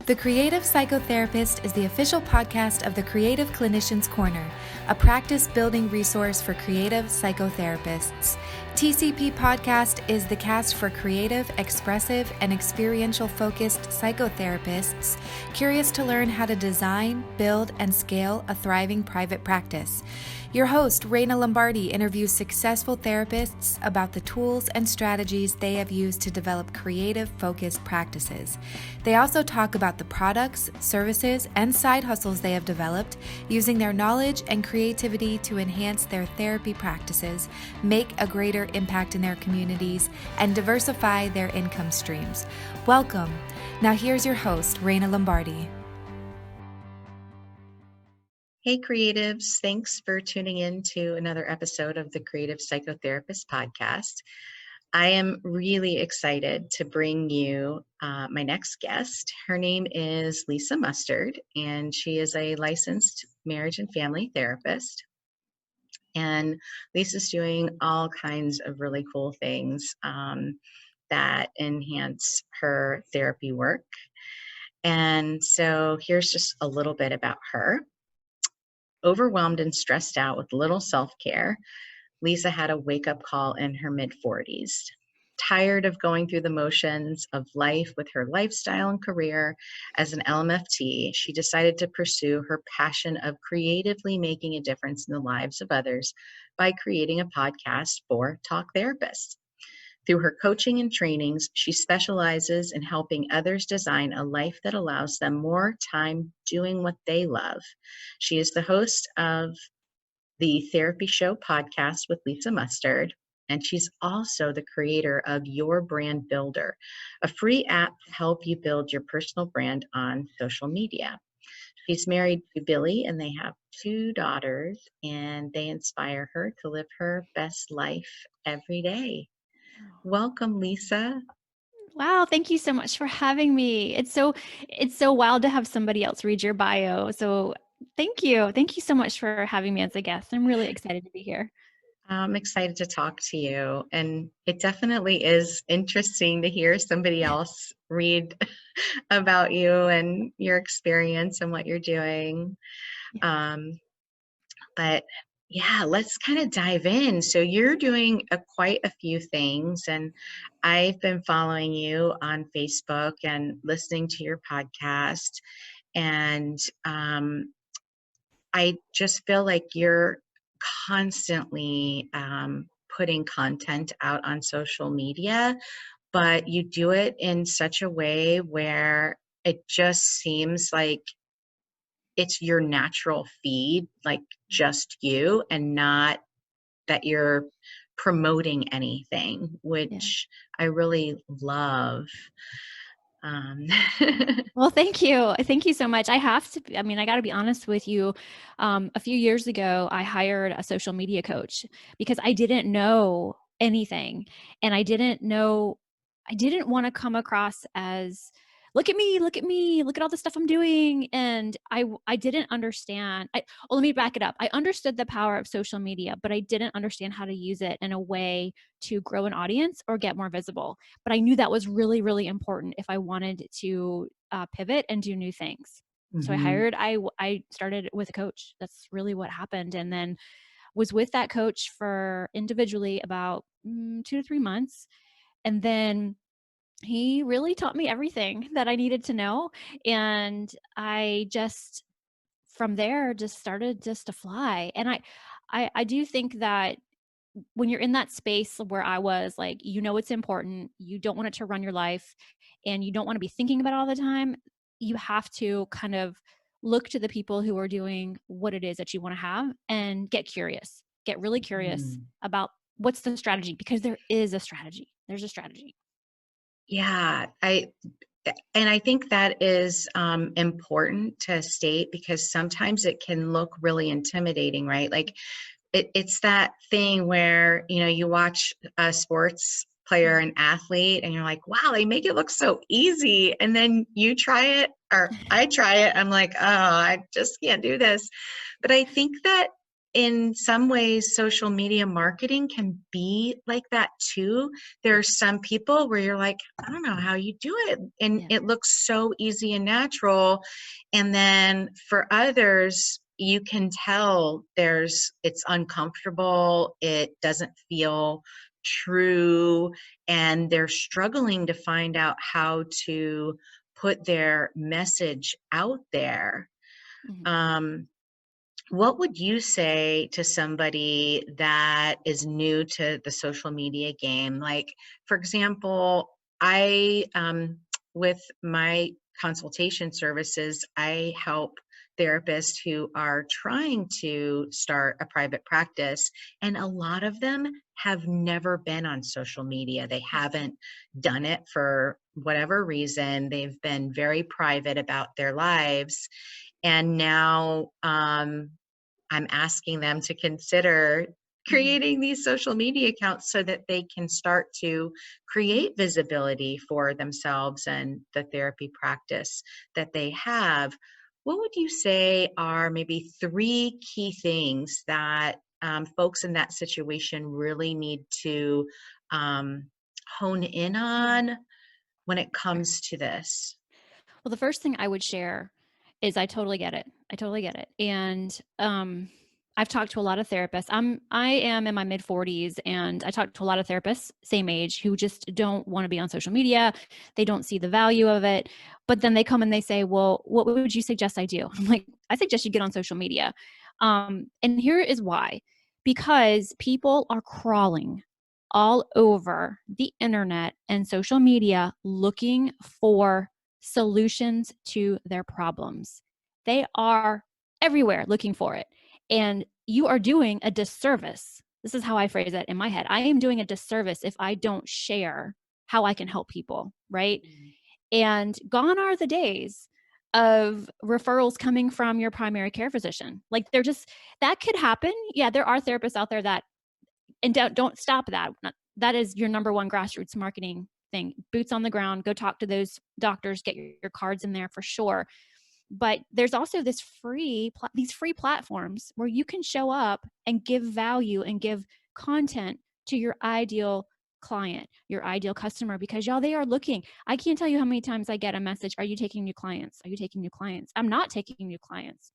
The Creative Psychotherapist is the official podcast of the Creative Clinicians Corner, a practice-building resource for creative psychotherapists. TCP Podcast is the cast for creative, expressive, and experiential-focused psychotherapists curious to learn how to design, build, and scale a thriving private practice. Your host, Raina Lombardi, interviews successful therapists about the tools and strategies they have used to develop creative-focused practices. They also talk about the products, services, and side hustles they have developed using their knowledge and creativity to enhance their therapy practices, make a greater impact in their communities, and diversify their income streams. Welcome. Now here's your host, Raina Lombardi. Hey creatives, thanks for tuning in to another episode of the Creative Psychotherapist Podcast. I am really excited to bring you my next guest. Her name is Lisa Mustard, and she is a licensed marriage and family therapist. And Lisa's doing all kinds of really cool things that enhance her therapy work. And so here's just a little bit about her. Overwhelmed and stressed out with little self-care, Lisa had a wake-up call in her mid-40s. Tired of going through the motions of life with her lifestyle and career as an LMFT, she decided to pursue her passion of creatively making a difference in the lives of others by creating a podcast for talk therapists. Through her coaching and trainings, she specializes in helping others design a life that allows them more time doing what they love. She is the host of the Therapy Show podcast with Lisa Mustard, and she's also the creator of Your Brand Builder, a free app to help you build your personal brand on social media. She's married to Billy, and they have 2 daughters, and they inspire her to live her best life every day. Welcome, Lisa. Wow, thank you so much for having me. It's so wild to have somebody else read your bio. So thank you. Thank you so much for having me as a guest. I'm really excited to be here. I'm excited to talk to you, and it definitely is interesting to hear somebody else read about you and your experience and what you're doing. But yeah, let's kind of dive in. So you're doing quite a few things, and I've been following you on Facebook and listening to your podcast, and I just feel like you're constantly putting content out on social media, but you do it in such a way where it just seems like it's your natural feed, like just you, and not that you're promoting anything, which I really love. Well, thank you. Thank you so much. I got to be honest with you. A few years ago, I hired a social media coach because I didn't know anything. And I didn't want to come across as, look at me, look at all the stuff I'm doing. And I didn't understand. Let me back it up. I understood the power of social media, but I didn't understand how to use it in a way to grow an audience or get more visible. But I knew that was really, really important if I wanted to pivot and do new things. So I started with a coach. That's really what happened. And then was with that coach for individually about 2 to 3 months. And then he really taught me everything that I needed to know. And I just, from there, just started just to fly. And I do think that when you're in that space where I was, like, it's important, you don't want it to run your life, and you don't want to be thinking about it all the time, you have to kind of look to the people who are doing what it is that you want to have and get really curious about what's the strategy, because there is a strategy. There's a strategy. Yeah, I think that is important to state, because sometimes it can look really intimidating, right? Like it's that thing where, you watch a sports player, an athlete, and you're like, wow, they make it look so easy. And then you try it, or I try it. I'm like, oh, I just can't do this. But I think that in some ways, social media marketing can be like that too. There Yeah. are some people where you're like, I don't know how you do it. And Yeah. it looks so easy and natural. And then for others, you can tell it's uncomfortable. It doesn't feel true. And they're struggling to find out how to put their message out there. Mhm. Um, what would you say to somebody that is new to the social media game? Like, for example, with my consultation services, I help therapists who are trying to start a private practice, and a lot of them have never been on social media. They haven't done it for whatever reason. They've been very private about their lives. And now I'm asking them to consider Mhm. creating these social media accounts so that they can start to create visibility for themselves and the therapy practice that they have. What would you say are maybe three key things that folks in that situation really need to um, hone in on when it Sure. comes to this? Well, the first thing I would share is I totally get it. I totally get it. And I've talked to a lot of therapists. I am in my mid 40s and I talk to a lot of therapists same age who just don't want to be on social media. They don't see the value of it. But then they come and they say, "Well, what would you suggest I do?" I'm like, "I suggest you get on social media." And here is why. Because people are crawling all over the internet and social media looking for solutions to their problems. They are everywhere looking for it. And you are doing a disservice. This is how I phrase it in my head. I am doing a disservice if I don't share how I can help people, right? And gone are the days of referrals coming from your primary care physician. Like they're just, that could happen. Yeah, there are therapists out there that, and don't stop that. That is your number one grassroots marketing thing. Boots on the ground, go talk to those doctors, get your cards in there for sure. But there's also these free platforms where you can show up and give value and give content to your ideal client, your ideal customer, because y'all, they are looking. I can't tell you how many times I get a message, "Are you taking new clients? Are you taking new clients?" I'm not taking new clients,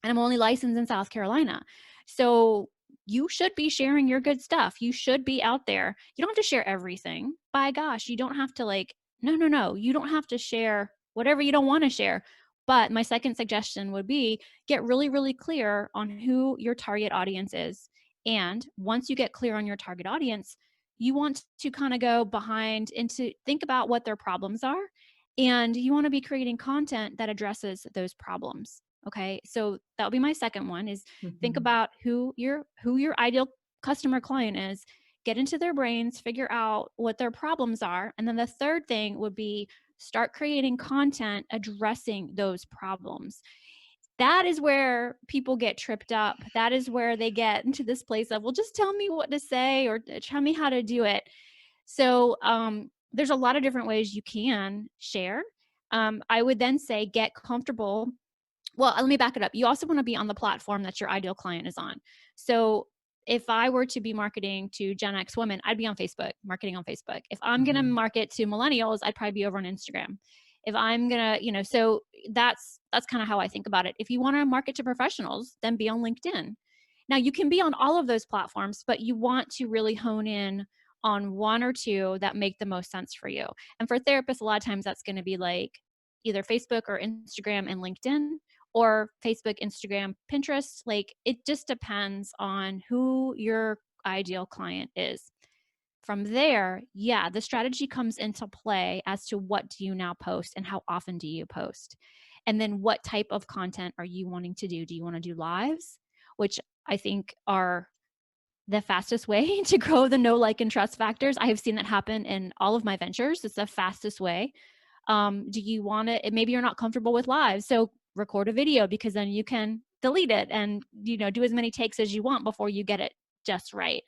and I'm only licensed in South Carolina. So you should be sharing your good stuff. You should be out there. You don't have to share everything. By gosh, you don't have to no. You don't have to share whatever you don't want to share. But my second suggestion would be get really, really clear on who your target audience is. And once you get clear on your target audience, you want to kind of go behind into think about what their problems are. And you want to be creating content that addresses those problems. Okay, so that'll be my second one is think Mhm. about who your ideal customer client is, get into their brains, figure out what their problems are, and then the third thing would be start creating content addressing those problems. That is where people get tripped up. That is where they get into this place of, well, just tell me what to say or tell me how to do it. So there's a lot of different ways you can share. I would then say get comfortable. Well, let me back it up. You also want to be on the platform that your ideal client is on. So if I were to be marketing to Gen X women, I'd be on Facebook, marketing on Facebook. If I'm going to Mhm. market to millennials, I'd probably be over on Instagram. If I'm going to, so that's kind of how I think about it. If you want to market to professionals, then be on LinkedIn. Now, you can be on all of those platforms, but you want to really hone in on one or two that make the most sense for you. And for therapists, a lot of times that's going to be like either Facebook or Instagram and LinkedIn, or Facebook, Instagram, Pinterest. Like it just depends on who your ideal client is. From there, yeah, the strategy comes into play as to what do you now post and how often do you post? And then what type of content are you wanting to do? Do you want to do lives, which I think are the fastest way to grow the know, like, and trust factors? I have seen that happen in all of my ventures. It's the fastest way. Do you want to, maybe you're not comfortable with live, so record a video because then you can delete it and do as many takes as you want before you get it just right.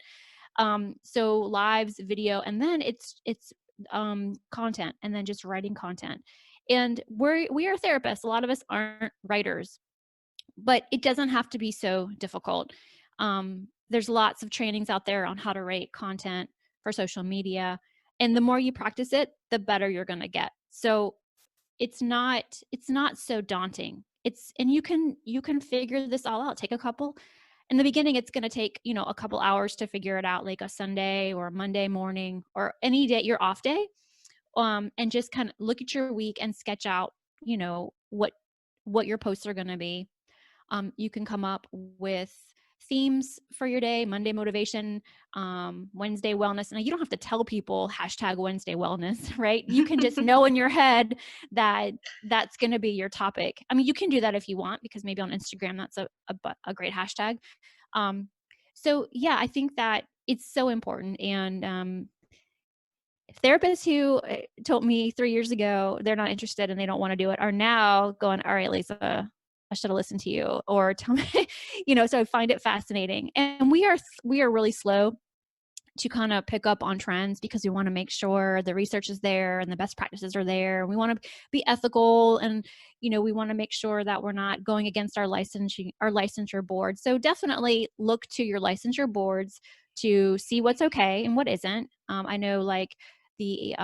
So lives, video, and then it's content, and then just writing content. And we are therapists, a lot of us aren't writers, but it doesn't have to be so difficult. There's lots of trainings out there on how to write content for social media. And the more you practice it, the better you're going to get. So it's not so daunting. And you can figure this all out. Take a couple in the beginning. It's going to take, a couple hours to figure it out, like a Sunday or a Monday morning or any day, your off day. And just kind of look at your week and sketch out, what your posts are going to be. You can come up with themes for your day: Monday motivation, Wednesday wellness. And you don't have to tell people hashtag Wednesday wellness, right? You can just know in your head that that's going to be your topic. I mean, you can do that if you want, because maybe on Instagram that's a great hashtag. So yeah, I think that it's so important. And therapists who told me 3 years ago they're not interested and they don't want to do it are now going, all right, Lisa, I should have listened to you, or tell me, so I find it fascinating. And we are really slow to kind of pick up on trends, because we want to make sure the research is there and the best practices are there. We want to be ethical, and we want to make sure that we're not going against our licensure board. So definitely look to your licensure boards to see what's okay and what isn't. I know, like, the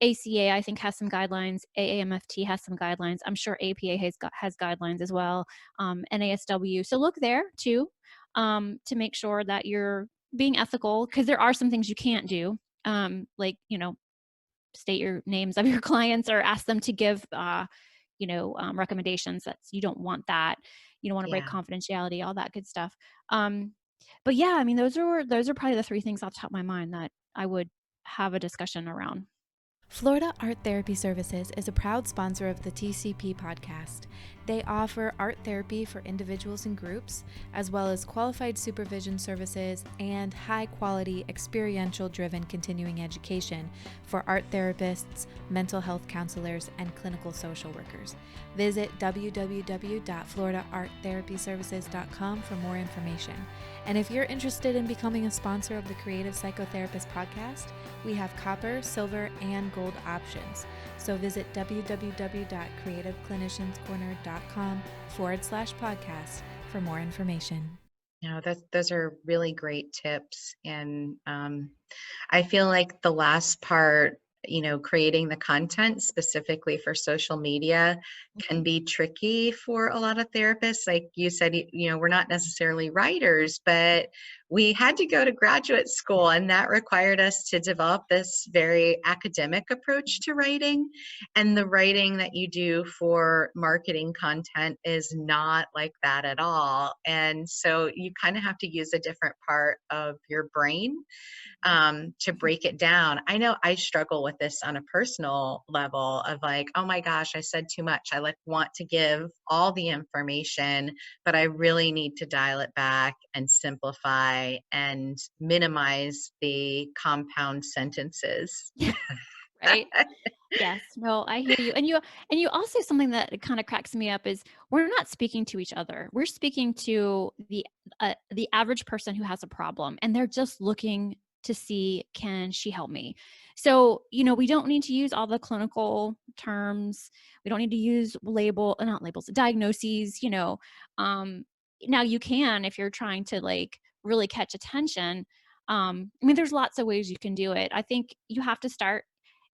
ACA, I think, has some guidelines. AAMFT has some guidelines. I'm sure APA has guidelines as well. NASW. So look there too, to make sure that you're being ethical, because there are some things you can't do, like, state your names of your clients or ask them to give recommendations. You don't want that. You don't want to break Yeah. confidentiality, all that good stuff. But yeah, I mean, those are probably the three things off the top of my mind that I would have a discussion around. Florida Art Therapy Services is a proud sponsor of the TCP podcast. They offer art therapy for individuals and groups, as well as qualified supervision services and high-quality, experiential-driven continuing education for art therapists, mental health counselors, and clinical social workers. Visit www.floridaarttherapyservices.com for more information. And if you're interested in becoming a sponsor of the Creative Psychotherapist podcast, we have copper, silver, and gold options. So visit www.creativeclinicianscorner.com/podcast for more information. Those are really great tips. And I feel like the last part, creating the content specifically for social media can be tricky for a lot of therapists. Like you said, we're not necessarily writers, but we had to go to graduate school, and that required us to develop this very academic approach to writing. And the writing that you do for marketing content is not like that at all. And so you kind of have to use a different part of your brain to break it down. I know I struggle with this on a personal level of like, oh my gosh, I said too much. I want to give all the information, but I really need to dial it back and simplify and minimize the compound sentences. Yeah. Right. Yes. No, I hear you. And you also, something that kind of cracks me up is we're not speaking to each other. We're speaking to the average person who has a problem, and they're just looking to see, can she help me? So, we don't need to use all the clinical terms. We don't need to use not labels, diagnoses, now you can, if you're trying to, like, really catch attention. I mean, there's lots of ways you can do it. I think you have to start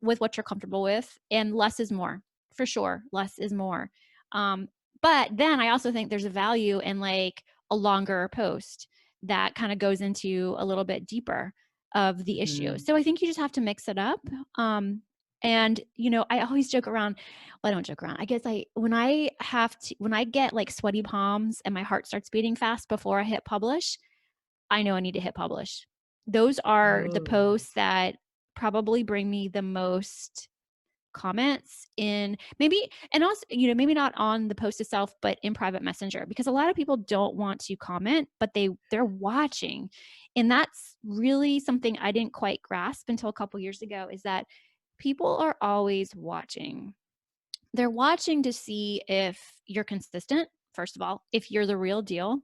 with what you're comfortable with, and less is more, for sure. Less is more. Um, but then I also think there's a value in, like, a longer post that kind of goes into a little bit deeper of the issue. Mhm. So I think you just have to mix it up. And I always joke around. Well, I don't joke around. I guess when I get, like, sweaty palms and my heart starts beating fast before I hit publish, I know I need to hit publish. Those are the Oh. posts that probably bring me the most comments, in maybe, and also, maybe not on the post itself, but in private messenger, because a lot of people don't want to comment, but they're watching. And that's really something I didn't quite grasp until a couple years ago, is that people are always watching. They're watching to see if you're consistent, first of all, if you're the real deal,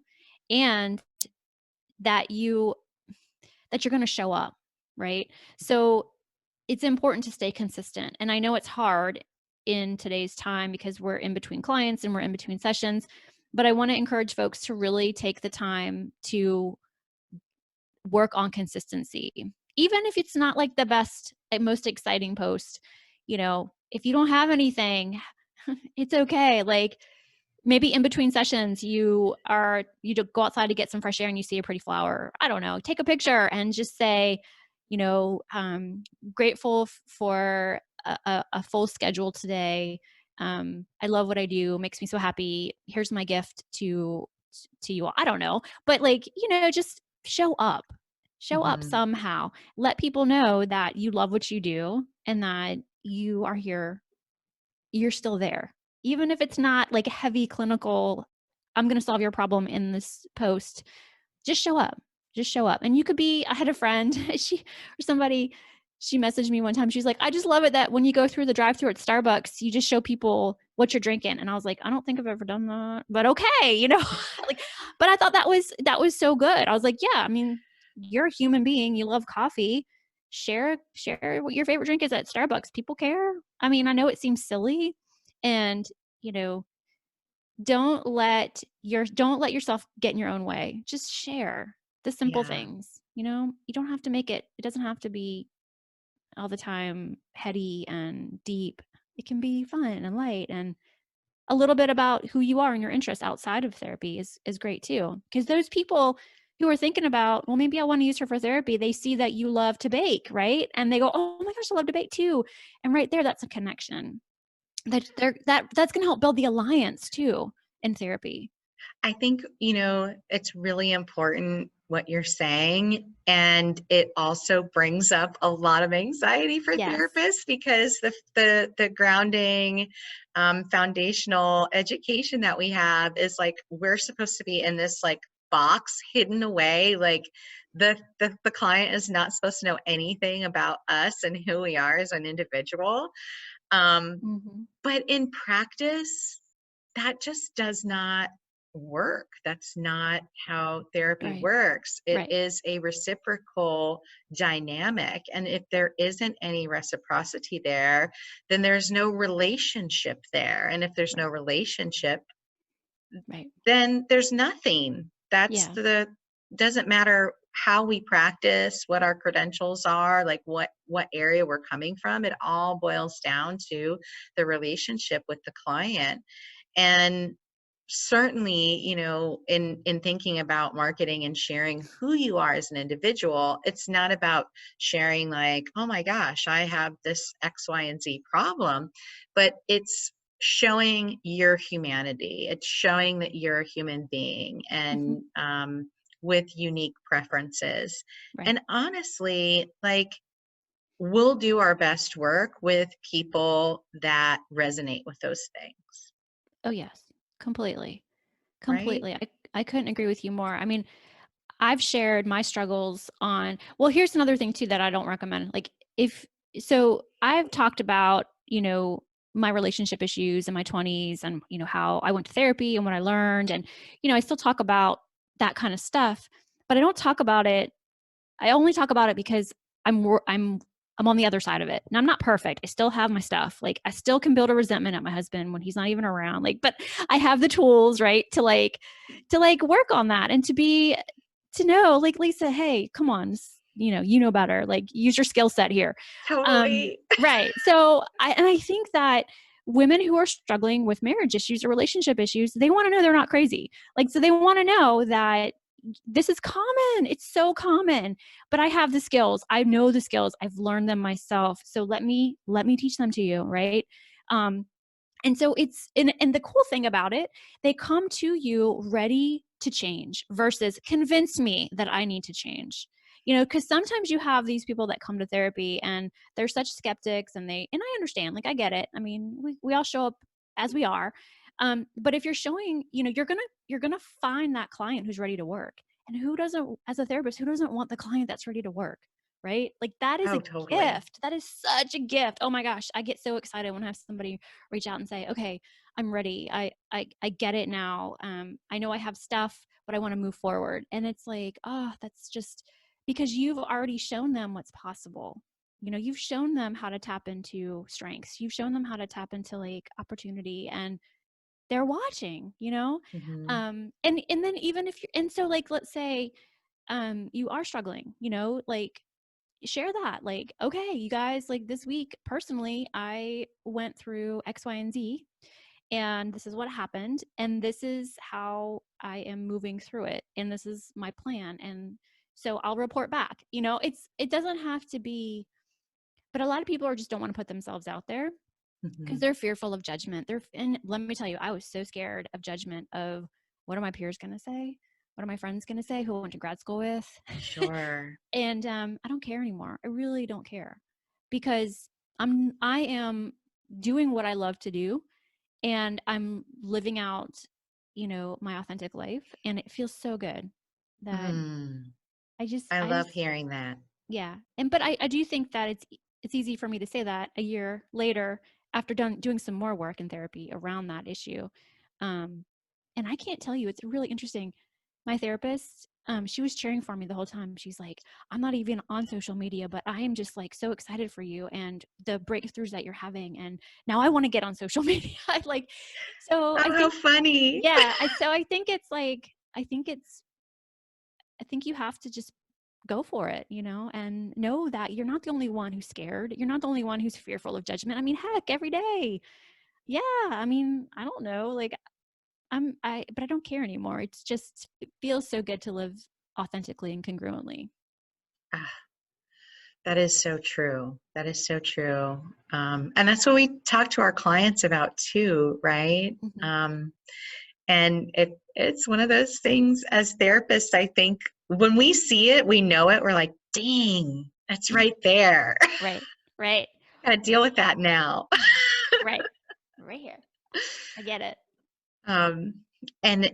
and that you're going to show up, right? So it's important to stay consistent. And I know it's hard in today's time, because we're in between clients and we're in between sessions. But I want to encourage folks to really take the time to work on consistency. Even if it's not like the best, most exciting post, if you don't have anything, it's okay. Like maybe in between sessions, you go outside to get some fresh air and you see a pretty flower. I don't know. Take a picture and just say, grateful for a full schedule today. I love what I do. Makes me so happy. Here's my gift to you all. I don't know, but like, just show up. Show up Mhm. somehow. Let people know that you love what you do and that you are here. You're still there. Even if it's not like a heavy clinical, I'm going to solve your problem in this post, just show up. Just show up. And you could be, I had a friend, she messaged me one time. She's like, I just love it that when you go through the drive through at Starbucks, you just show people what you're drinking. And I was like, I don't think I've ever done that, but okay, like, but I thought that was so good. I was like, yeah, I mean, you're a human being. You love coffee. Share what your favorite drink is at Starbucks. People care. I mean, I know it seems silly, and you know, don't let yourself get in your own way. Just share the simple Yeah. things. You don't have to make it doesn't have to be all the time heady and deep. It can be fun and light, and a little bit about who you are and your interests outside of therapy is great too. Because those people who are thinking about, well, maybe I want to use her for therapy, they see that you love to bake, right? And they go, oh my gosh, I love to bake too. And right there, that's a connection that's going to help build the alliance too in therapy. I think, it's really important what you're saying. And it also brings up a lot of anxiety for Yes. therapists because the grounding, foundational education that we have is like, we're supposed to be in this like box hidden away. Like the client is not supposed to know anything about us and who we are as an individual. Um, Mm-hmm. but in practice, that just does not work. That's not how therapy Right. works. It Right. is a reciprocal dynamic. And if there isn't any reciprocity there, then there's no relationship there. And if there's no Right. relationship, Right. then there's nothing. Yeah. Doesn't matter how we practice, what our credentials are, like what area we're coming from. It all boils down to the relationship with the client. And certainly, in thinking about marketing and sharing who you are as an individual, it's not about sharing like, oh my gosh, I have this X, Y, and Z problem, but it's showing your humanity. It's showing that you're a human being Mm-hmm. and with unique preferences. Right. And honestly, like, we'll do our best work with people that resonate with those things, Oh yes. Completely. right? Completely. I couldn't agree with you more. I mean, I've shared my struggles on, well, here's another thing too that I don't recommend. Like if, so I've talked about, my relationship issues in my 20s and, how I went to therapy and what I learned. And, I still talk about that kind of stuff, but I don't talk about it. I only talk about it because I'm on the other side of it. And I'm not perfect. I still have my stuff. Like I still can build a resentment at my husband when he's not even around. Like, but I have the tools, right, to work on that and to know, like, Lisa, hey, come on, you know better. Like use your skill set here. Totally. Right. So I think that women who are struggling with marriage issues or relationship issues, they want to know they're not crazy. Like, so they want to know that this is common. It's so common, but I have the skills. I know the skills. I've learned them myself. So let me teach them to you. Right. Um, and so and the cool thing about it, they come to you ready to change versus convince me that I need to change. Because sometimes you have these people that come to therapy and they're such skeptics and I understand, like I get it. I mean, we all show up as we are. But if you're showing, you're gonna find that client who's ready to work. And who doesn't, as a therapist, who doesn't want the client that's ready to work? Right? Like that is Oh, a totally. gift. That is such a gift. Oh my gosh. I get so excited when I have somebody reach out and say, okay, I'm ready. I get it now. I know I have stuff, but I want to move forward. And it's like, oh, that's just because you've already shown them what's possible. You've shown them how to tap into strengths. You've shown them how to tap into like opportunity. And they're watching, you know? Mhm. And then even if you're, and so like, let's say, you are struggling, you know, like share that. Like, okay, you guys, like this week, personally, I went through X, Y, and Z, and this is what happened. And this is how I am moving through it. And this is my plan. And so I'll report back. You know, it doesn't have to be, but a lot of people are just don't want to put themselves out there because Mhm. they're fearful of judgment. And let me tell you, I was so scared of judgment of what are my peers going to say? What are my friends going to say who I went to grad school with? Sure. And I don't care anymore. I really don't care because I am doing what I love to do, and I'm living out, you know, my authentic life, and it feels so good that Mm. I just I I love just hearing that. yeah. And but I do think that it's easy for me to say that a year later after doing some more work in therapy around that issue. Um, and I can't tell you, it's really interesting. My therapist, she was cheering for me the whole time. She's like, I'm not even on social media, but I am just like so excited for you and the breakthroughs that you're having. And now I want to get on social media. Like, so I Oh, how think, funny. yeah. So I think it's like, I think you have to just go for it, you know, and know that you're not the only one who's scared. You're not the only one who's fearful of judgment. I mean, heck, every day. Yeah. I mean, I don't know. Like but I don't care anymore. It's just, it feels so good to live authentically and congruently. Ah, that is so true. That is so true. And that's what we talk to our clients about too, right? Hmm. And it's one of those things as therapists, I think when we see it, we know it, we're like, dang, that's right there. Right. Right. Got to deal with that now. Right. Right here. I get it. Um, and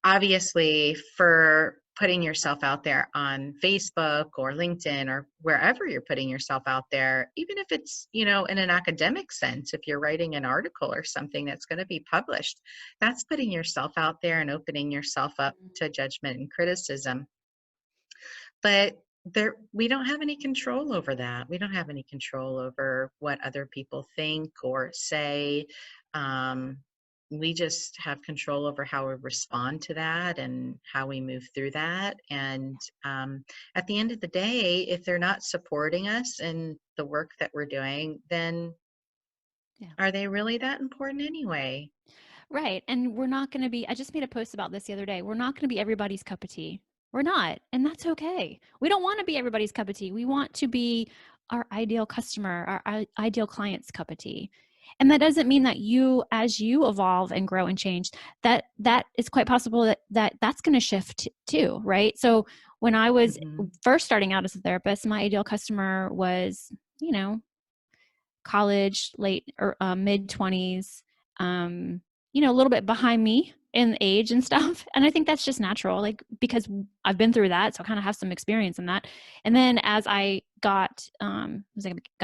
obviously, for putting yourself out there on Facebook or LinkedIn or wherever you're putting yourself out there, even if it's, in an academic sense, if you're writing an article or something that's going to be published, that's putting yourself out there and opening yourself up to judgment and criticism. But we don't have any control over that. We don't have any control over what other people think or say. Um, we just have control over how we respond to that and how we move through that. And at the end of the day, if they're not supporting us in the work that we're doing, then Yeah. are they really that important anyway? Right. And we're not going to be, I just made a post about this the other day. We're not going to be everybody's cup of tea. We're not. And that's okay. We don't want to be everybody's cup of tea. We want to be our ideal customer, our ideal client's cup of tea. And that doesn't mean that as you evolve and grow and change, that it's quite possible that's going to shift too, right? So when I was Hmm. first starting out as a therapist, my ideal customer was, you know, college, late or mid 20s, you know, a little bit behind me in age and stuff. And I think that's just natural, like, because I've been through that. So I kind of have some experience in that. And then as I got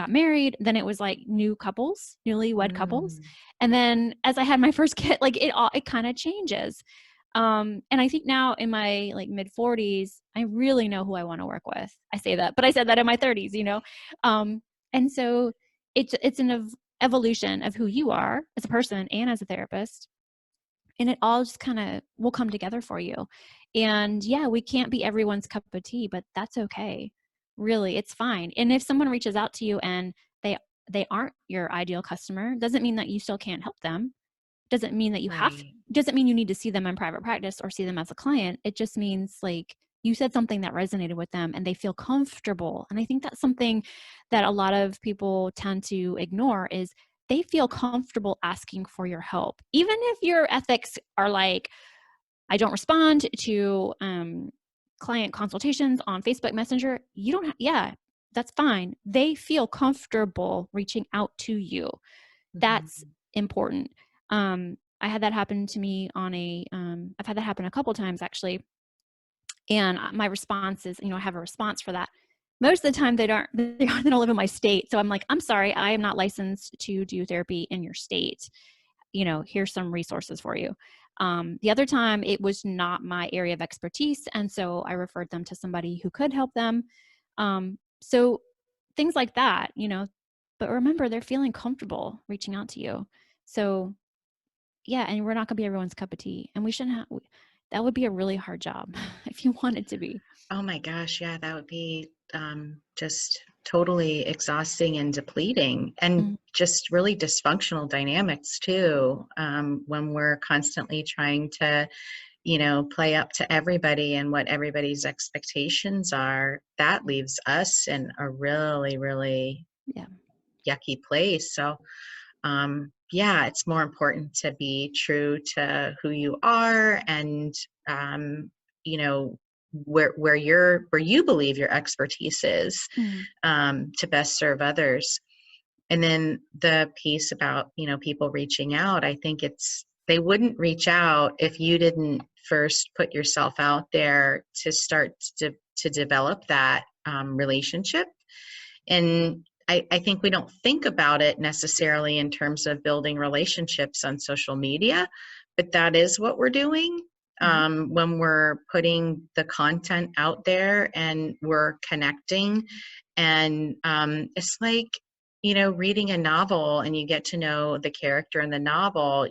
married, then it was like newlywed couples. Mm. And then as I had my first kid, like it kind of changes. And I think now in my like mid 40s, I really know who I want to work with. I say that, but I said that in my 30s, you know? And so it's an evolution of who you are as a person and as a therapist, and it all just kind of will come together for you. And yeah, we can't be everyone's cup of tea, but that's okay. Really, it's fine. And if someone reaches out to you and they aren't your ideal customer, doesn't mean that you still can't help them. Right. Doesn't mean you need to see them in private practice or see them as a client. It just means like you said something that resonated with them and they feel comfortable. And I think that's something that a lot of people tend to ignore is they feel comfortable asking for your help. Even if your ethics are like, I don't respond to client consultations on Facebook Messenger, you don't yeah, that's fine. They feel comfortable reaching out to you. That's Hmm. important. I had that happen to me I've had that happen a couple times actually. And my response is, you know, I have a response for that. Most of the time they don't live in my state. So I'm like, I'm sorry, I am not licensed to do therapy in your state. You know, here's some resources for you. The other time it was not my area of expertise. And so I referred them to somebody who could help them. So things like that, you know, but remember they're feeling comfortable reaching out to you. So yeah, and we're not going to be everyone's cup of tea, and we shouldn't have. That would be a really hard job if you want it to be. Oh my gosh, yeah, that would be just totally exhausting and depleting, and Mm, just really dysfunctional dynamics too. When we're constantly trying to, play up to everybody and what everybody's expectations are, that leaves us in a really, really yeah. yucky place. So, yeah, it's more important to be true to who you are, and um, you know where you believe your expertise is, Mm, to best serve others. And then the piece about people reaching out, I think they wouldn't reach out if you didn't first put yourself out there to start to develop that relationship. And I think we don't think about it necessarily in terms of building relationships on social media, but that is what we're doing mhm, when we're putting the content out there and we're connecting. And it's like, reading a novel and you get to know the character in the novel.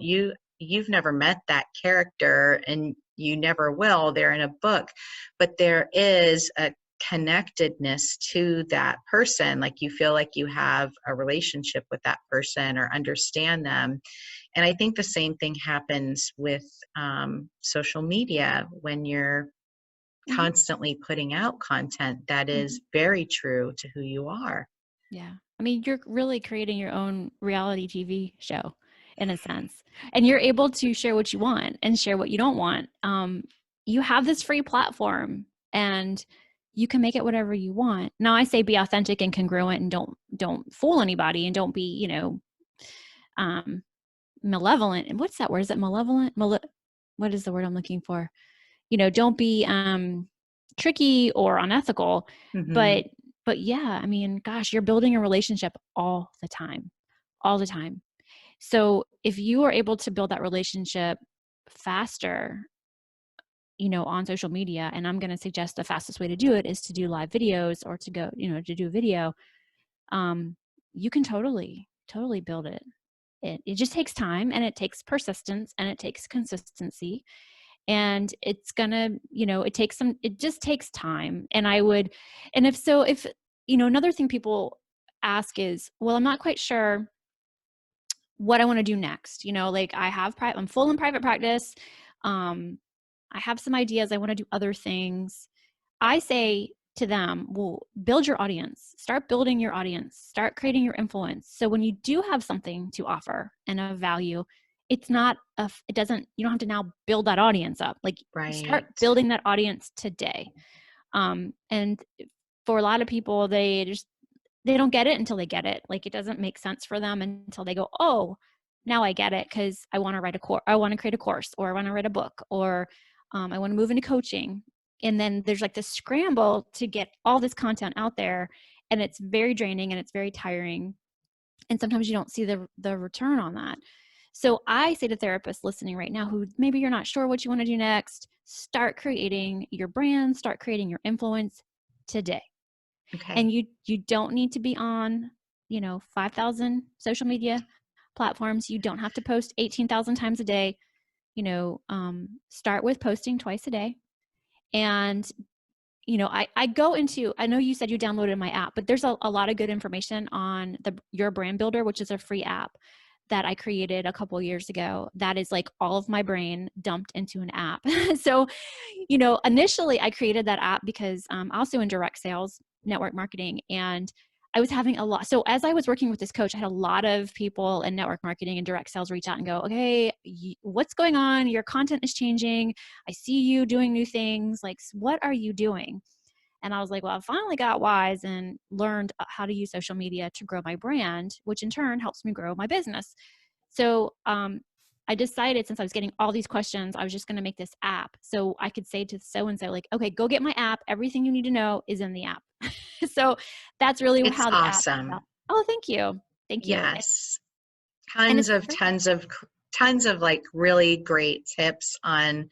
You've never met that character, and you never will. They're in a book, but there is a connectedness to that person. Like, you feel like you have a relationship with that person or understand them. And I think the same thing happens with social media when you're mhm, constantly putting out content that mhm. is very true to who you are. Yeah. I mean, you're really creating your own reality TV show in a sense. And you're able to share what you want and share what you don't want. You have this free platform and you can make it whatever you want. Now I say be authentic and congruent and don't fool anybody and don't be, um malevolent. And what's that word? Is it malevolent? What is the word I'm looking for? Don't be tricky or unethical. Hmm. But yeah, I mean, gosh, you're building a relationship all the time, all the time. So if you are able to build that relationship faster, on social media, and I'm going to suggest the fastest way to do it is to do live videos or to go, to do video. Um, you can totally build it. It just takes time and it takes persistence and it takes consistency, and it's gonna, it just takes time. And if another thing people ask is, well, I'm not quite sure what I want to do next. Like I'm full in private practice. um I have some ideas, I want to do other things. I say to them, well, build your audience, start building your audience, start creating your influence. So when you do have something to offer and a value, it doesn't, you don't have to now build that audience up. Like, start Right. building that audience today. And for a lot of people, they don't get it until they get it. Like, it doesn't make sense for them until they go, oh, now I get it, because I want to write a course, I want to create a course, or I want to write a book, or I want to move into coaching. And then there's like this scramble to get all this content out there, and it's very draining and it's very tiring. And sometimes you don't see the return on that. So I say to therapists listening right now, who maybe you're not sure what you want to do next, start creating your brand, start creating your influence today. Okay. And you don't need to be on 5,000 social media platforms. You don't have to post 18,000 times a day. Start with posting twice a day. And I go into, I know you said you downloaded my app, but there's a lot of good information on your brand builder, which is a free app that I created a couple years ago. That is like all of my brain dumped into an app. So, initially I created that app because also in direct sales, network marketing, and I was having a lot. So as I was working with this coach, I had a lot of people in network marketing and direct sales reach out and go, okay, what's going on? Your content is changing. I see you doing new things. Like, what are you doing? And I was like, well, I finally got wise and learned how to use social media to grow my brand, which in turn helps me grow my business. So I decided, since I was getting all these questions, I was just going to make this app so I could say to so-and-so, like, okay, go get my app. Everything you need to know is in the app. So that's really It's how the app came about. awesome. Oh, thank you. Thank you. Yes. And Tons it's of free. tons of like really great tips on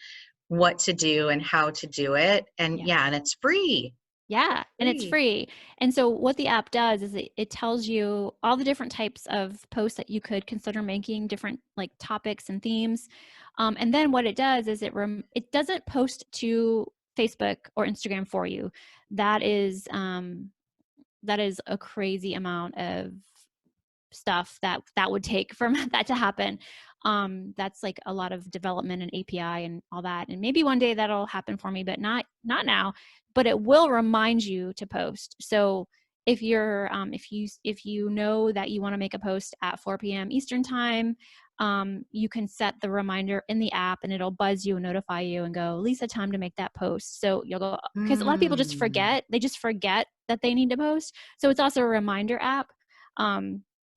what to do and how to do it. And Yeah. yeah, and it's free. Yeah, and it's Free. free. And so what the app does is it tells you all the different types of posts that you could consider making, different like topics and themes. And then what it does is it doesn't post to Facebook or Instagram for you. That is a crazy amount of stuff that would take for that to happen. That's like a lot of development and API and all that. And maybe one day that'll happen for me, but not now. But it will remind you to post. So if you're if you know that you want to make a post at 4 p.m. Eastern time, you can set the reminder in the app and it'll buzz you and notify you and go, Lisa, time to make that post. So you'll go, because a lot of people just Mm. forget. They just forget that they need to post. So it's also a reminder app.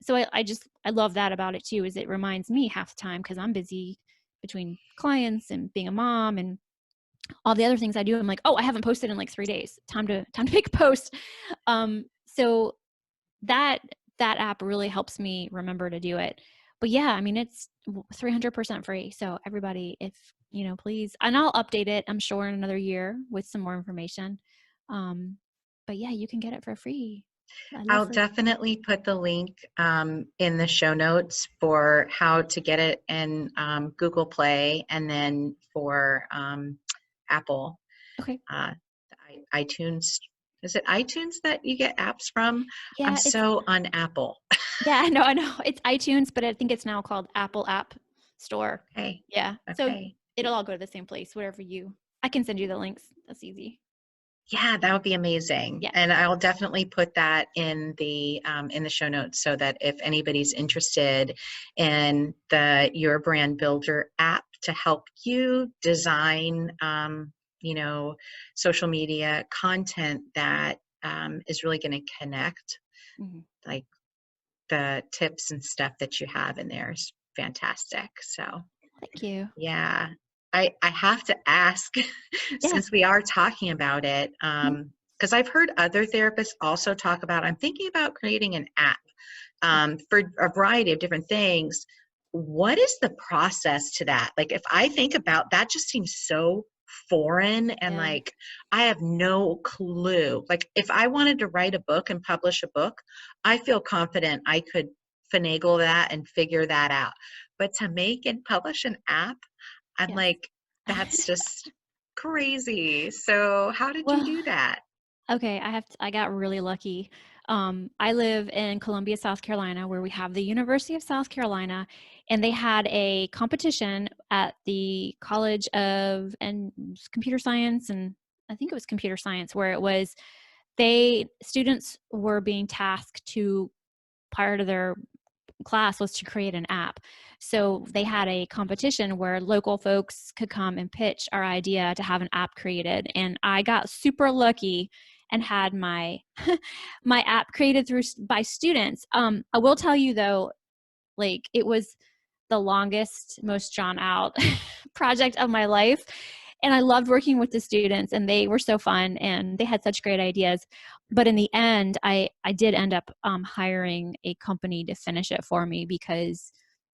So I love that about it too, is it reminds me half the time because I'm busy between clients and being a mom and all the other things I do. I'm like, oh, I haven't posted in like 3 days. Time to make a post. So that that app really helps me remember to do it. But yeah, I mean, it's 300% free. So everybody, if please, and I'll update it, I'm sure, in another year with some more information. But yeah, you can get it for free. I love I'll free. definitely put the link in the show notes for how to get it in Google Play, and then for Apple, Okay. uh, iTunes. Is it iTunes that you get apps from? I'm Yeah, it's so on Apple. Yeah, no, I know. It's iTunes, but I think it's now called Apple App Store. Okay. Yeah. So Okay. it'll all go to the same place, whatever I can send you the links. That's easy. Yeah, that would be amazing. Yeah. And I'll definitely put that in the show notes so that if anybody's interested in the Your Brand Builder app to help you design, social media content that is really going to connect, Hmm. like the tips and stuff that you have in there is fantastic. So Thank you. yeah. I have to ask, Yeah. since we are talking about it, Mhm. because I've heard other therapists also talk about, I'm thinking about creating an app for a variety of different things. What is the process to that? Like, if I think about that, just seems so foreign, and Yeah. like I have no clue. Like, if I wanted to write a book and publish a book, I feel confident I could finagle that and figure that out. But to make and publish an app, I'm Yes. like, that's just crazy. So how did you Well, do that? okay, I got really lucky. I live in Columbia, South Carolina, where we have the University of South Carolina, and they had a competition at the College of and Computer Science, and I think it was Computer Science, where it was students were being tasked to part of their class was to create an app. So they had a competition where local folks could come and pitch our idea to have an app created. And I got super lucky and had my my app created by students. I will tell you though, like it was the longest, most drawn out project of my life. And I loved working with the students and they were so fun and they had such great ideas. But in the end, I did end up hiring a company to finish it for me because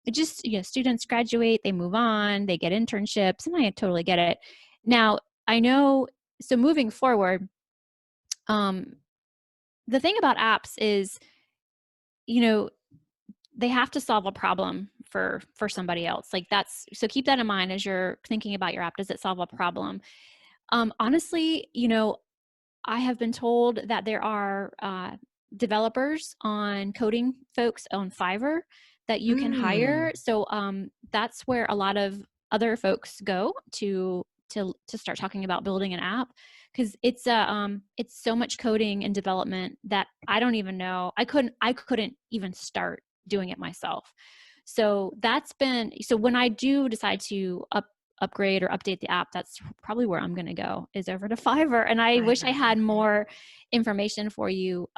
it just, students graduate, they move on, they get internships, and I totally get it. Now, I know, so moving forward, um, the thing about apps is, you know, they have to solve a problem for somebody else. Like that's, so keep that in mind as you're thinking about your app. Does it solve a problem? Honestly, I have been told that there are developers coding folks on Fiverr that you can hire. Mm, So that's where a lot of other folks go to start talking about building an app, because it's so much coding and development that I don't even know. I couldn't even start doing it myself. So when I do decide to upgrade or update the app, that's probably where I'm going to go, is over to Fiverr. And I wish I Fiverr. had Okay. more information for you.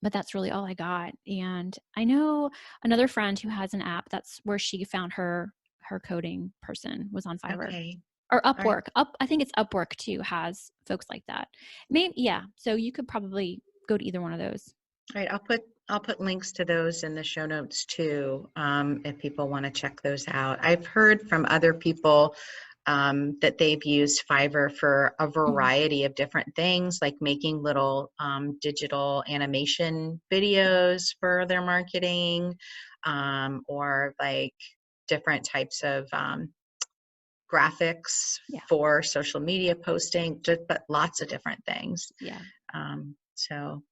But that's really all I got. And I know another friend who has an app. That's where she found her coding person, was on Fiverr Okay. or All right. Upwork. I think it's Upwork too, has folks like that. Maybe, yeah. So you could probably go to either one of those. All right. I'll put links to those in the show notes too, if people want to check those out. I've heard from other people that they've used Fiverr for a variety of different things, like making little digital animation videos for their marketing, or like different types of graphics Yeah. for social media posting, but lots of different things. Yeah. So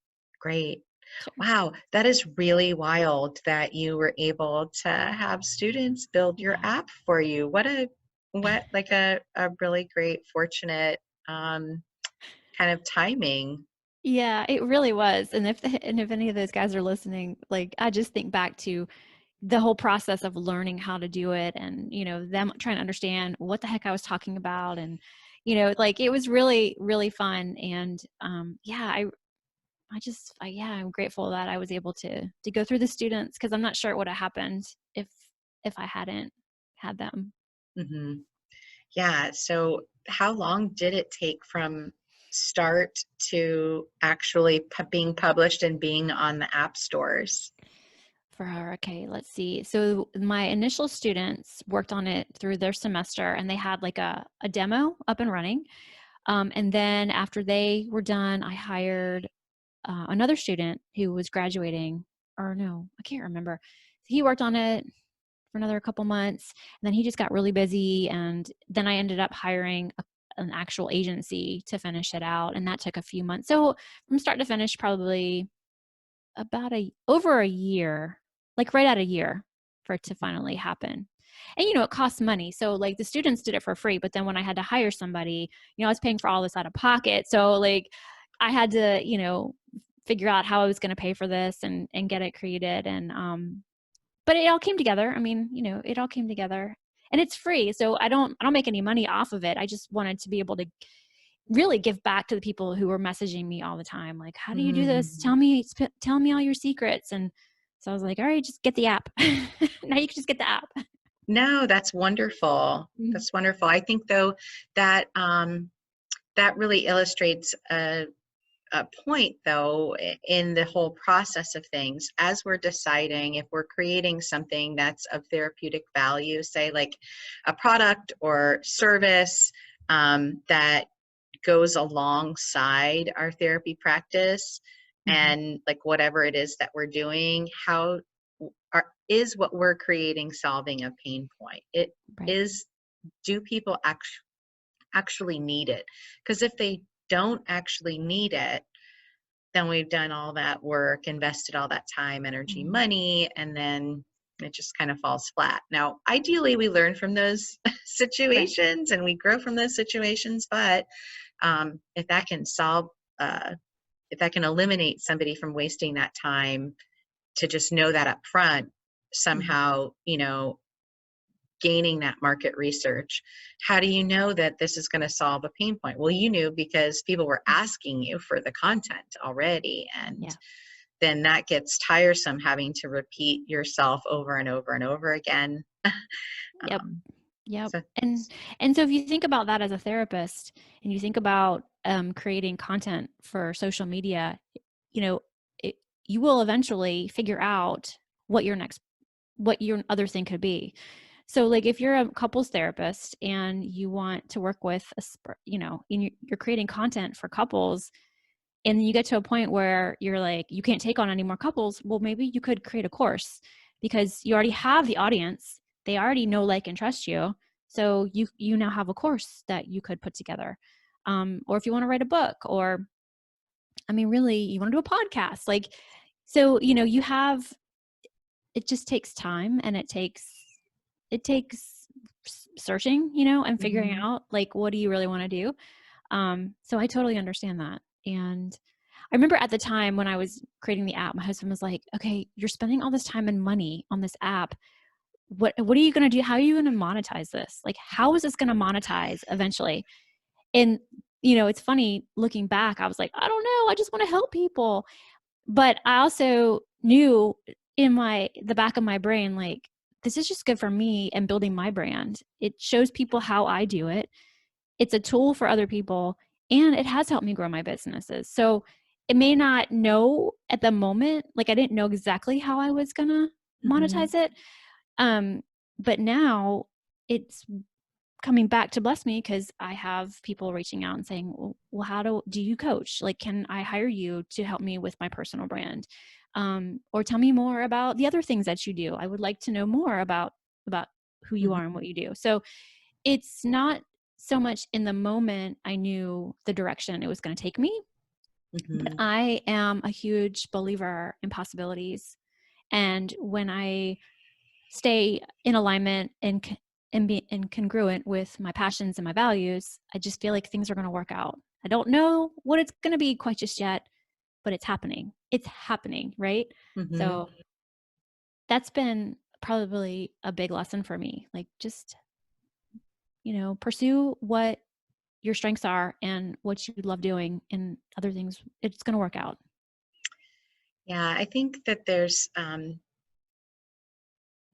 great. Sure. Wow, that is really wild that you were able to have students build your Yeah. app for you. What like a really great, fortunate kind of timing. Yeah, it really was. And if any of those guys are listening, like I just think back to the whole process of learning how to do it and, them trying to understand what the heck I was talking about. And, like it was really, really fun. And yeah, yeah, I'm grateful that I was able to go through the students because I'm not sure it would have happened if I hadn't had them. Hmm. Yeah. So how long did it take from start to actually being published and being on the app stores? Okay, let's see. So my initial students worked on it through their semester and they had like a demo up and running. And then after they were done, I hired another student who was graduating, or no, I can't remember. He worked on it for another couple months, and then he just got really busy. And then I ended up hiring an actual agency to finish it out, and that took a few months. So from start to finish, probably about over a year, like right at a year for it to finally happen. And it costs money. So like the students did it for free, but then when I had to hire somebody, I was paying for all this out of pocket. So like I had to, figure out how I was going to pay for this and get it created. And but it all came together. I mean, it all came together. And it's free. So I don't make any money off of it. I just wanted to be able to really give back to the people who were messaging me all the time. Like, how do you do this? Mhm. Tell me all your secrets. And so I was like, all right, just get the app. Now you can just get the app. No, that's wonderful. Mhm. That's wonderful. I think though that that really illustrates a point though in the whole process of things as we're deciding if we're creating something that's of therapeutic value, say like a product or service that goes alongside our therapy practice, Mhm. and like whatever it is that we're doing, how is what we're creating solving a pain point? It Right. is, do people actually need it? Because if they don't actually need it, then we've done all that work, invested all that time, energy, Mhm. money, and then it just kind of falls flat. Now, ideally, we learn from those Right. situations and we grow from those situations. But if that can solve, if that can eliminate somebody from wasting that time to just know that up front, Mhm. somehow, gaining that market research, how do you know that this is going to solve a pain point? Well, you knew because people were Mhm. asking you for the content already. And Yeah. then that gets tiresome having to repeat yourself over and over and over again. Yep. um, Yep. so, And so if you think about that as a therapist and you think about creating content for social media, you know, it, you will eventually figure out what your other thing could be. So like if you're a couples therapist and you want to work with you're creating content for couples and you get to a point where you're like you can't take on any more couples, well maybe you could create a course because you already have the audience. They already know, like, and trust you. So you now have a course that you could put together. Or if you want to write a book, or I mean really you want to do a podcast, like, so you have, it just takes time and it takes searching, and figuring mhm, out like what do you really want to do. So I totally understand that. And I remember at the time when I was creating the app, my husband was like, okay, you're spending all this time and money on this app. What are you going to do? How are you going to monetize this? Like, how is this going to monetize eventually? And, it's funny looking back, I was like, I don't know. I just want to help people. But I also knew in the back of my brain, like, this is just good for me and building my brand. It shows people how I do it. It's a tool for other people, and it has helped me grow my businesses. So it may not know at the moment, like I didn't know exactly how I was gonna mhm. monetize it. Um, but now it's coming back to bless me because I have people reaching out and saying, well, how do you coach? Like, can I hire you to help me with my personal brand? Or tell me more about the other things that you do. I would like to know more about who you are and what you do. So it's not so much in the moment I knew the direction it was going to take me, but I am a huge believer in possibilities. And when I stay in alignment and be congruent with my passions and my values, I just feel like things are going to work out. I don't know what it's going to be quite just yet, but it's happening. It's happening, right? So that's been probably a big lesson for me. Like, just, pursue what your strengths are and what you love doing, and other things, it's going to work out. Yeah, I think that there's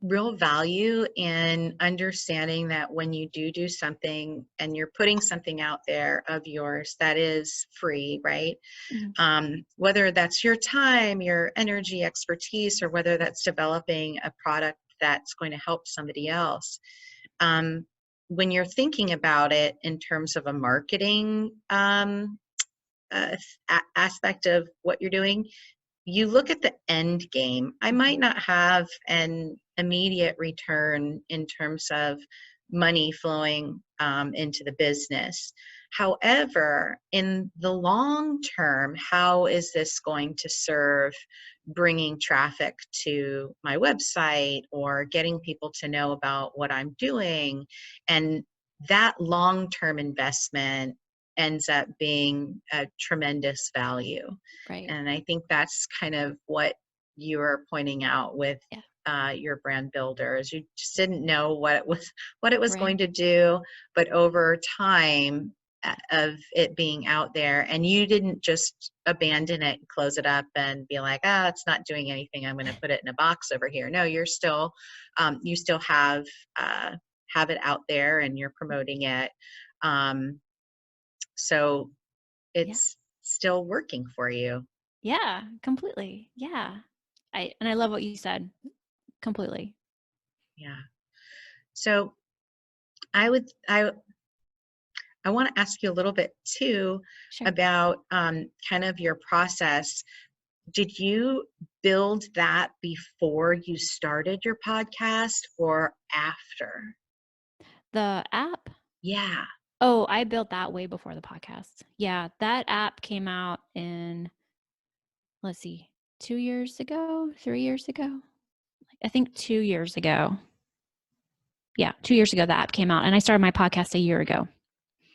real value in understanding that when you do something and you're putting something out there of yours that is free, right? Whether that's your time, your energy, expertise, or whether that's developing a product that's going to help somebody else. When you're thinking about it in terms of a marketing aspect of what you're doing, you look at the end game. I might not have an immediate return in terms of money flowing into the business. However, in the long term, how is this going to serve bringing traffic to my website or getting people to know about what I'm doing? And that long-term investment ends up being a tremendous value. Right. And I think that's kind of what you were pointing out with your brand builders. You just didn't know what it was Right. going to do, but over time of it being out there, and you didn't just abandon it, close it up, and be like, it's not doing anything, I'm going to put it in a box over here. No, you're still, you still have it out there, and you're promoting it. So it's still working for you. Yeah, completely. Yeah. I love what you said. Completely. Yeah. So I would, I want to ask you a little bit too Sure. about kind of your process. Did you build that before you started your podcast or after? The app? Yeah. Oh, I built that way before the podcast. Yeah, that app came out in, let's see, 2 years ago, 3 years ago. I think 2 years ago. Yeah, 2 years ago the app came out, and I started my podcast a year ago.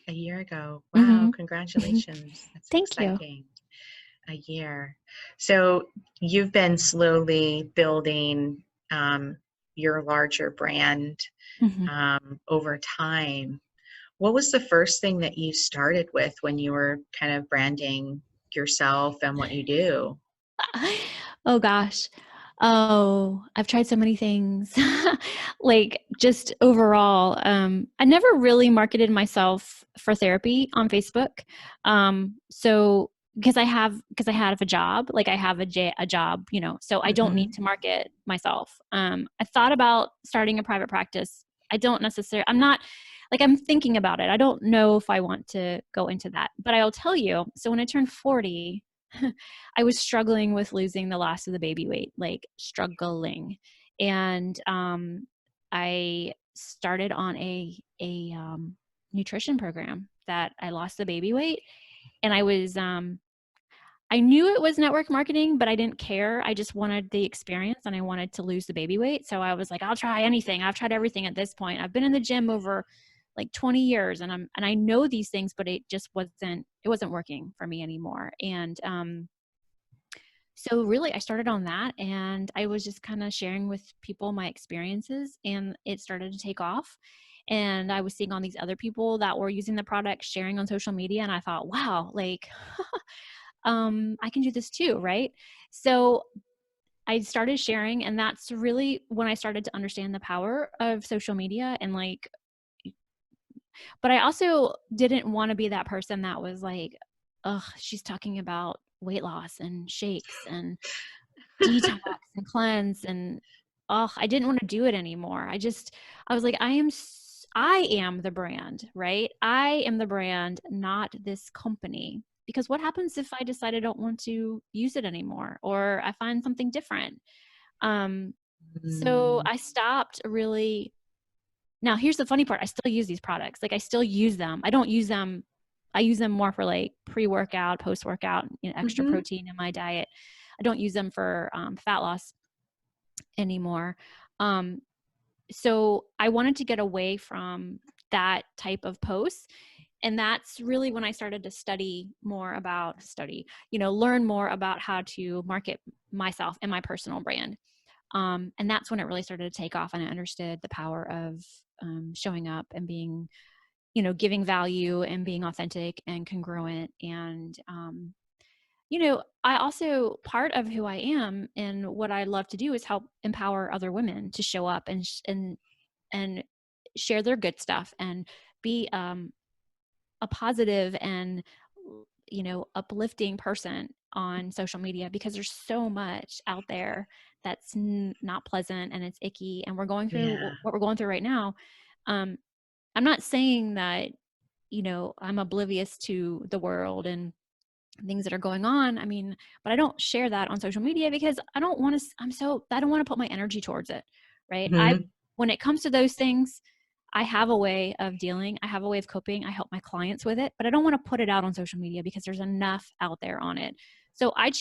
A year ago. Wow, Mhm. congratulations. That's Thank you. exciting. A year. So you've been slowly building your larger brand Mhm. over time. What was the first thing that you started with when you were kind of branding yourself and what you do? Oh gosh. Oh, I've tried so many things. Like, just overall, I never really marketed myself for therapy on Facebook. So because I have a job, like I have a job, so I don't need to market myself. I thought about starting a private practice. I'm not, like, I'm thinking about it. I don't know if I want to go into that, but I'll tell you. So when I turned 40, I was struggling with losing the last of the baby weight, like struggling. And I started on a nutrition program that I lost the baby weight. And I knew it was network marketing, but I didn't care. I just wanted the experience and I wanted to lose the baby weight. So I was like, I'll try anything. I've tried everything at this point. I've been in the gym over like 20 years and I know these things, but it just wasn't working for me anymore. And so really I started on that, and I was just kind of sharing with people my experiences, and it started to take off. And I was seeing all these other people that were using the product sharing on social media, and I thought, wow, like I can do this too, right? So I started sharing, and that's really when I started to understand the power of social media. And like, but I also didn't want to be that person that was like, ugh, she's talking about weight loss and shakes and detox and cleanse, and I didn't want to do it anymore. I was like, I am the brand, right? I am the brand, not this company. Because what happens if I decide I don't want to use it anymore, or I find something different? So Mm. I stopped really. Now, here's the funny part. I still use these products. Like, I still use them. I don't use them. I use them more for like pre-workout, post-workout, extra Mm-hmm. protein in my diet. I don't use them for fat loss anymore. Um, so I wanted to get away from that type of posts. And that's really when I started to learn more about how to market myself and my personal brand. And that's when it really started to take off, and I understood the power of showing up and being, giving value and being authentic and congruent. And I also, part of who I am and what I love to do is help empower other women to show up and share their good stuff and be a positive and uplifting person on social media, because there's so much out there that's not pleasant and it's icky, and we're going Yeah. through what we're going through right now. um, I'm not saying that I'm oblivious to the world and things that are going on. I mean, but I don't share that on social media because I don't want to, I don't want to put my energy towards it. Right. Mm-hmm. When it comes to those things, I have a way of dealing. I have a way of coping. I help my clients with it, but I don't want to put it out on social media because there's enough out there on it. So I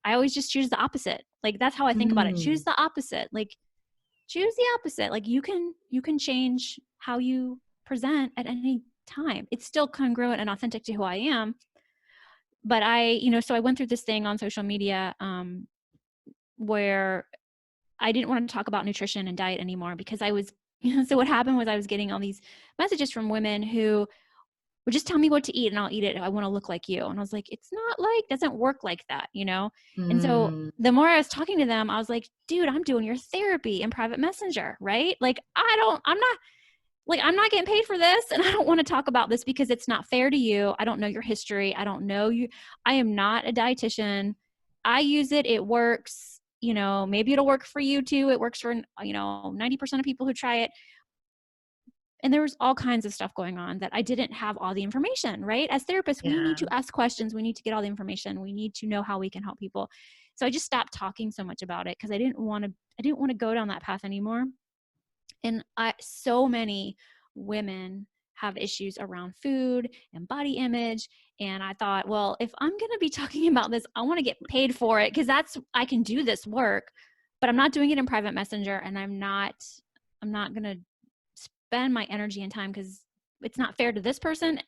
always just choose the opposite. Like, that's how I think about it. Choose Mm. the opposite. Like, choose the opposite. Like, you can change how you present at any time. It's still congruent and authentic to who I am, but so I went through this thing on social media where I didn't want to talk about nutrition and diet anymore because I was, so what happened was I was getting all these messages from women who would just tell me what to eat and I'll eat it. I want to look like you. And I was like, it's not like, doesn't work like that. And so Mm. the more I was talking to them, I was like, dude, I'm doing your therapy in private messenger, right? Like, I'm not getting paid for this, and I don't want to talk about this because it's not fair to you. I don't know your history. I don't know you. I am not a dietitian. I use it. It works. Maybe it'll work for you too. It works for, 90% of people who try it. And there was all kinds of stuff going on that I didn't have all the information, right? As therapists, we Yeah. need to ask questions. We need to get all the information. We need to know how we can help people. So I just stopped talking so much about it because I didn't want to go down that path anymore. And so many women have issues around food and body image. And I thought, well, if I'm going to be talking about this, I want to get paid for it because I can do this work, but I'm not doing it in private messenger. And I'm not going to spend my energy and time because it's not fair to this person.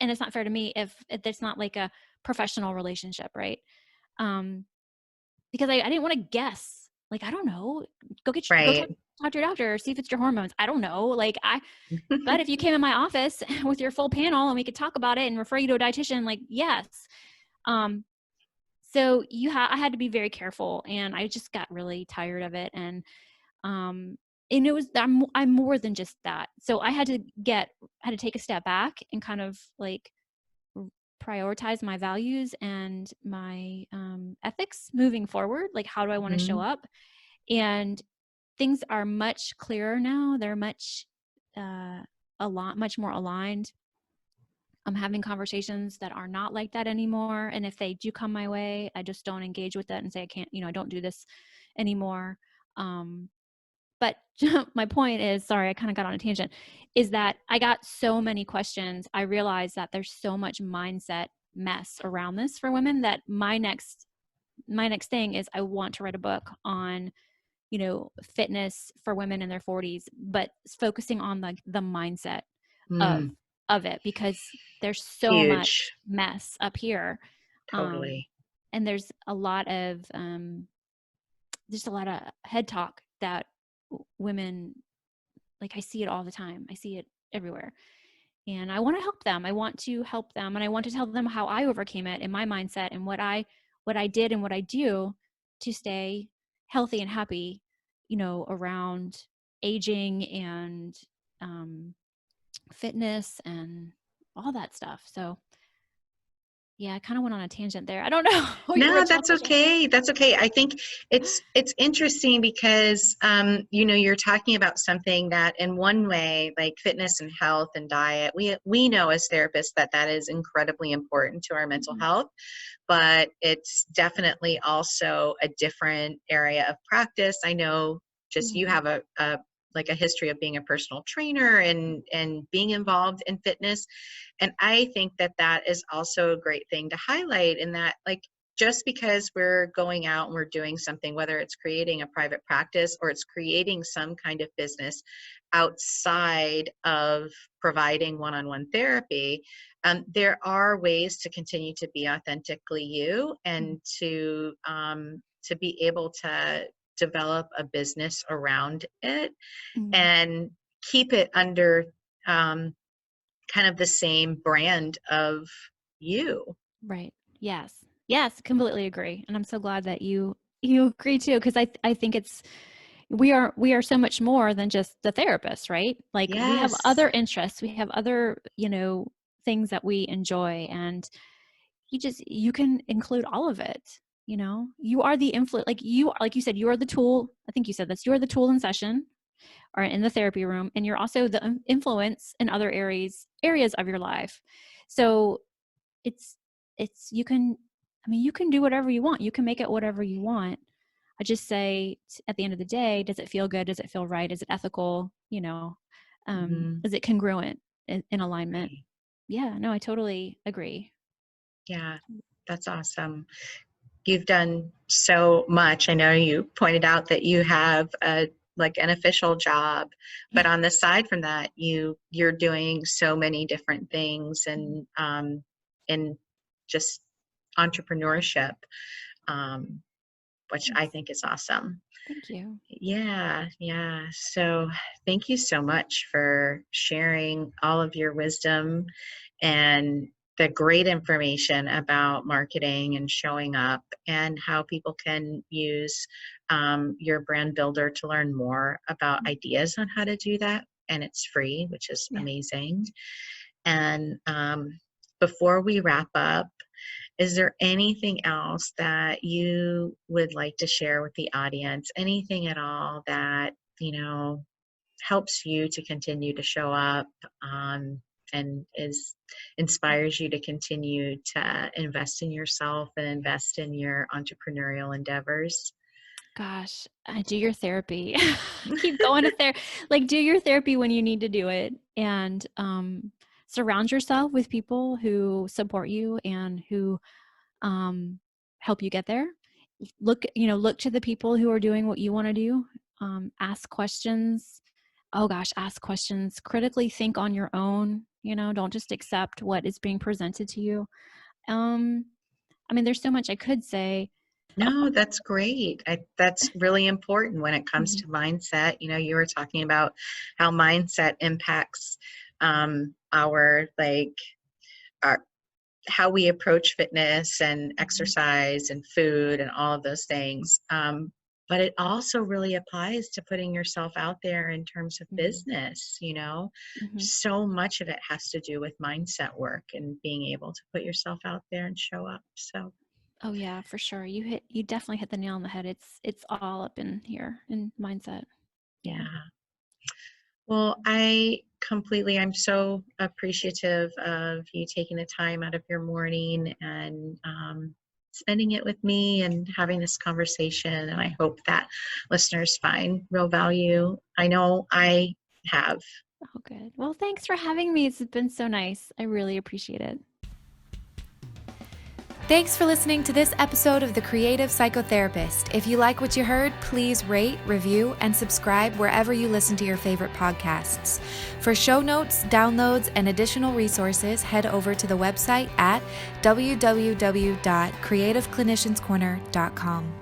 And it's not fair to me if it's not like a professional relationship. Right. Um, because I didn't want to guess. Like, I don't know. Go Right. talk to your doctor, see if it's your hormones. I don't know. But if you came in my office with your full panel and we could talk about it and refer you to a dietitian, like, yes. Um, so I had to be very careful, and I just got really tired of it. And it was, I'm more than just that. So I had to take a step back and kind of like prioritize my values and my ethics moving forward. Like, how do I want to show Mhm. up? And things are much clearer now. They're uh, much more aligned. I'm having conversations that are not like that anymore. And if they do come my way, I just don't engage with it and say, I can't, I don't do this anymore. But my point is, sorry, I kind of got on a tangent, is that I got so many questions. I realized that there's so much mindset mess around this for women that my next thing is I want to write a book on, fitness for women in their 40s, but focusing on the mindset of Mm. it, because there's so Huge. much mess up here. Um, Totally. and there's a lot of head talk that women, like, I see it all the time. I see it everywhere. And I want to help them. I want to help them, and I want to tell them how I overcame it in my mindset and what I did and what I do to stay healthy and happy, around aging and um, fitness and all that stuff. So Yeah, I kind of went on a tangent there. I don't know what your No, original that's question was. okay. That's okay. I think it's interesting because you're talking about something that in one way, like fitness and health and diet, we know as therapists that that is incredibly important to our mental Mhm. health, but it's definitely also a different area of practice. I know just you Mhm. have a like a history of being a personal trainer and being involved in fitness. And I think that that is also a great thing to highlight in that, like, just because we're going out and we're doing something, whether it's creating a private practice or it's creating some kind of business outside of providing one-on-one therapy, there are ways to continue to be authentically you Mhm. and to be able to develop a business around it Mhm. and keep it under um, kind of the same brand of you. Right. Yes. Yes, completely agree. And I'm so glad that you agree too, because I think it's we are so much more than just the therapist, right? Like we have Yes. other interests, we have other, things that we enjoy, and you can include all of it. You are the influence, like you said, you are the tool. I think you said this. You are the tool in session or in the therapy room, and you're also the influence in other areas of your life. So it's you can, you can do whatever you want. You can make it whatever you want. I just say at the end of the day, does it feel good? Does it feel right? Is it ethical? Mhm. Is it congruent in alignment? Right. Yeah, no, I totally agree. Yeah, that's awesome. You've done so much. I know you pointed out that you have a like an official job, but Yeah. on the side from that, you're doing so many different things Mhm. and just entrepreneurship, um, which I Thanks. think is awesome. Thank you. Yeah, yeah. So thank you so much for sharing all of your wisdom and the great information about marketing and showing up and how people can use your brand builder to learn more about Mm. ideas on how to do that. And it's free, which is Yeah. amazing. And before we wrap up, is there anything else that you would like to share with the audience? Anything at all that, helps you to continue to show up and is inspires you to continue to invest in yourself and invest in your entrepreneurial endeavors? Gosh, do your therapy. Keep going to therapy. Like, do your therapy when you need to do it, and surround yourself with people who support you and who um, help you get there. Look to the people who are doing what you want to do. Ask questions. Oh gosh, ask questions. Critically think on your own. Don't just accept what is being presented to you. Um, there's so much I could say. No, that's great. That's really important when it comes Mhm. to mindset. You were talking about how mindset impacts our like our how we approach fitness and Mhm. exercise and food and all of those things. But it also really applies to putting yourself out there in terms of Mhm. business. Mhm. So much of it has to do with mindset work and being able to put yourself out there and show up. So, Oh yeah, for sure. You definitely hit the nail on the head. It's all up in here in mindset. Yeah. yeah. Well, I'm so appreciative of you taking the time out of your morning and spending it with me and having this conversation. And I hope that listeners find real value. I know I have. Oh good. Well, thanks for having me. It's been so nice. I really appreciate it. Thanks for listening to this episode of The Creative Psychotherapist. If you like what you heard, please rate, review, and subscribe wherever you listen to your favorite podcasts. For show notes, downloads, and additional resources, head over to the website at www.creativeclinicianscorner.com.